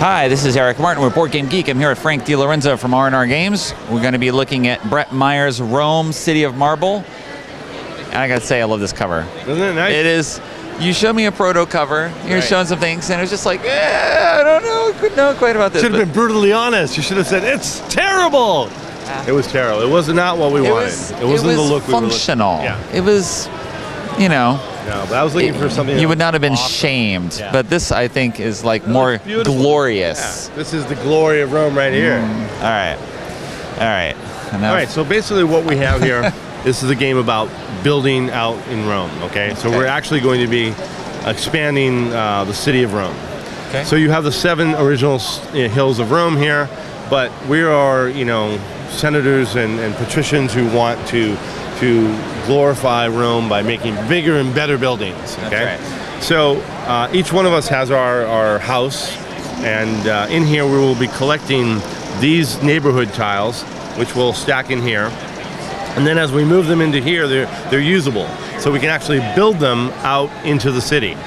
Hi, this is Eric Martin. We're Board Game Geek. I'm here with Frank DiLorenzo from R&R Games. We're going to be looking at Brett Meyer's Rome, City of Marble. And I got to say, I love this cover. Isn't it nice? It is. You showed me a proto cover. You're showing some things, and it was just like, I don't know. Couldn't know quite about this. Should have been brutally honest. You should have said, it's terrible. It was terrible. It was not what we wanted. It wasn't the look we were looking for. Functional. Yeah. It was, you know. No, but I was looking for something. You would not have been awesome. shamed, Yeah. but this, I think, is like more glorious. Yeah. This is the glory of Rome right here. All right. Enough. All right, so basically what we have here, this is a game about building out in Rome, okay? So we're actually going to be expanding the city of Rome. Okay. So you have the 7 original hills of Rome here, but we are, senators and patricians who want to glorify Rome by making bigger and better buildings, okay? That's right. So each one of us has our house, and in here we will be collecting these neighborhood tiles, which we'll stack in here. And then as we move them into here, they're usable. So we can actually build them out into the city.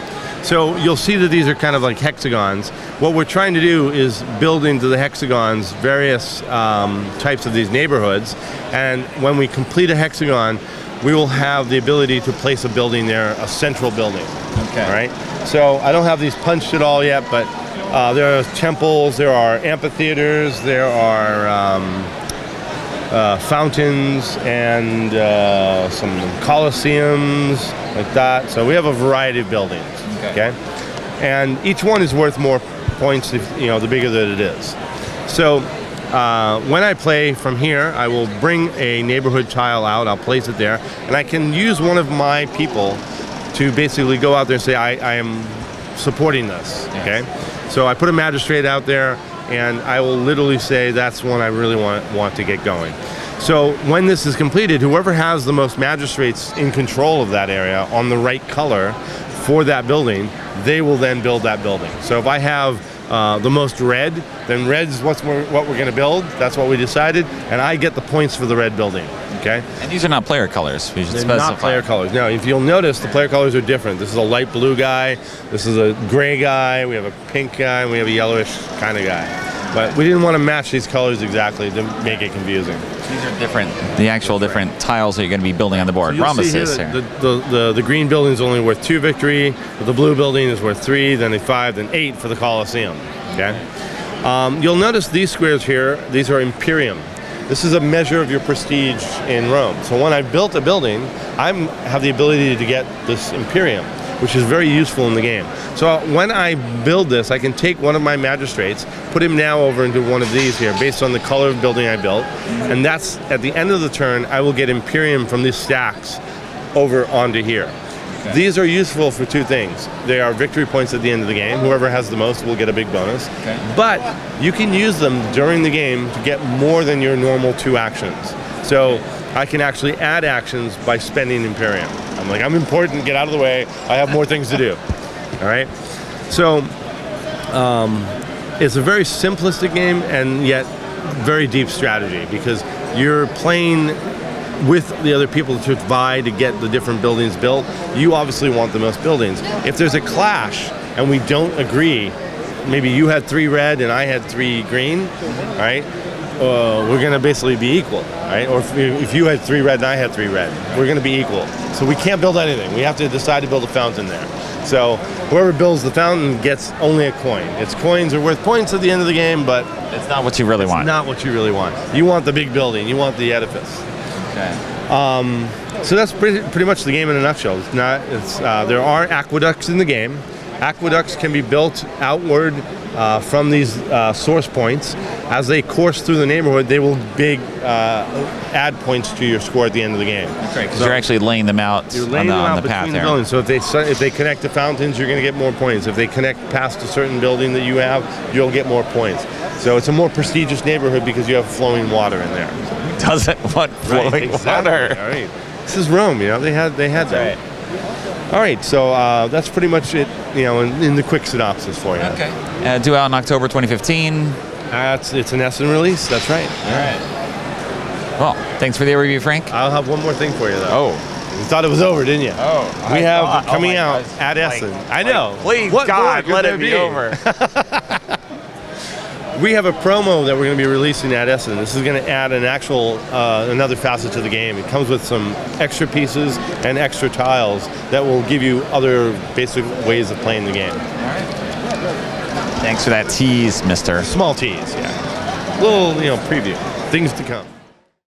So you'll see that these are kind of like hexagons. What we're trying to do is build into the hexagons various types of these neighborhoods. And when we complete a hexagon, we will have the ability to place a building there, a central building. Okay. All right. So I don't have these punched at all yet, but there are temples, there are amphitheaters, there are fountains, and some coliseums like that. So we have a variety of buildings. Okay. And each one is worth more points if, the bigger that it is. So when I play from here, I will bring a neighborhood tile out, I'll place it there, and I can use one of my people to basically go out there and say, I am supporting this, okay? So I put a magistrate out there, and I will literally say, that's one I really want to get going. So when this is completed, whoever has the most magistrates in control of that area on the right color for that building, they will then build that building. So if I have the most red, then red is what we're going to build. That's what we decided, and I get the points for the red building. Okay. And these are not player colors. We should They're specify. not player colors. Now, if you'll notice, the player colors are different. This is a light blue guy. This is a gray guy. We have a pink guy, and we have a yellowish kind of guy. But we didn't want to match these colors exactly to make it confusing. These are different. The actual different tiles that you're going to be building on the board. So Promises here. here. The green building is only worth 2 victory. The blue building is worth 3, then a 5, then 8 for the Colosseum. Okay. You'll notice these squares here. These are imperium. This is a measure of your prestige in Rome. So when I built a building, I have the ability to get this imperium, which is very useful in the game. So when I build this, I can take one of my magistrates, put him now over into one of these here based on the color of building I built, and that's at the end of the turn, I will get imperium from these stacks over onto here. Okay. These are useful for 2 things. They are victory points at the end of the game. Whoever has the most will get a big bonus. Okay. But you can use them during the game to get more than your normal 2 actions. So I can actually add actions by spending imperium. I'm like, I'm important, get out of the way, I have more things to do. All right? So it's a very simplistic game and yet very deep strategy because you're playing with the other people to vie to get the different buildings built. You obviously want the most buildings. If there's a clash and we don't agree, maybe you had 3 red and I had 3 green, right? We're going to basically be equal, right? Or if you had 3 red and I had 3 red, we're going to be equal. So we can't build anything. We have to decide to build a fountain there. So whoever builds the fountain gets only a coin. Its coins are worth points at the end of the game, but it's not what you really want. It's not what you really want. You want the big building. You want the edifice. Okay. So that's pretty much the game in a nutshell. There are aqueducts in the game. Aqueducts can be built outward from these source points. As they course through the neighborhood, they will add points to your score at the end of the game. That's right, because you're actually laying them out on the path there. Buildings. So if they connect to fountains, you're going to get more points. If they connect past a certain building that you have, you'll get more points. So it's a more prestigious neighborhood because you have flowing water in there. Who doesn't want flowing water? All right. This is Rome, they had that. Right. All right, so that's pretty much it, in the quick synopsis for you. Okay. Due out in October 2015. It's an Essen release, that's right. All right. Well, thanks for the review, Frank. I'll have one more thing for you, though. Oh. You thought it was over, didn't you? Oh. We have coming out at Essen. I know. Please, God, let it be over. We have a promo that we're going to be releasing at Essen. This is going to add an actual, another facet to the game. It comes with some extra pieces and extra tiles that will give you other basic ways of playing the game. All right. Thanks for that tease, mister. Small tease, yeah. Little, preview. Things to come.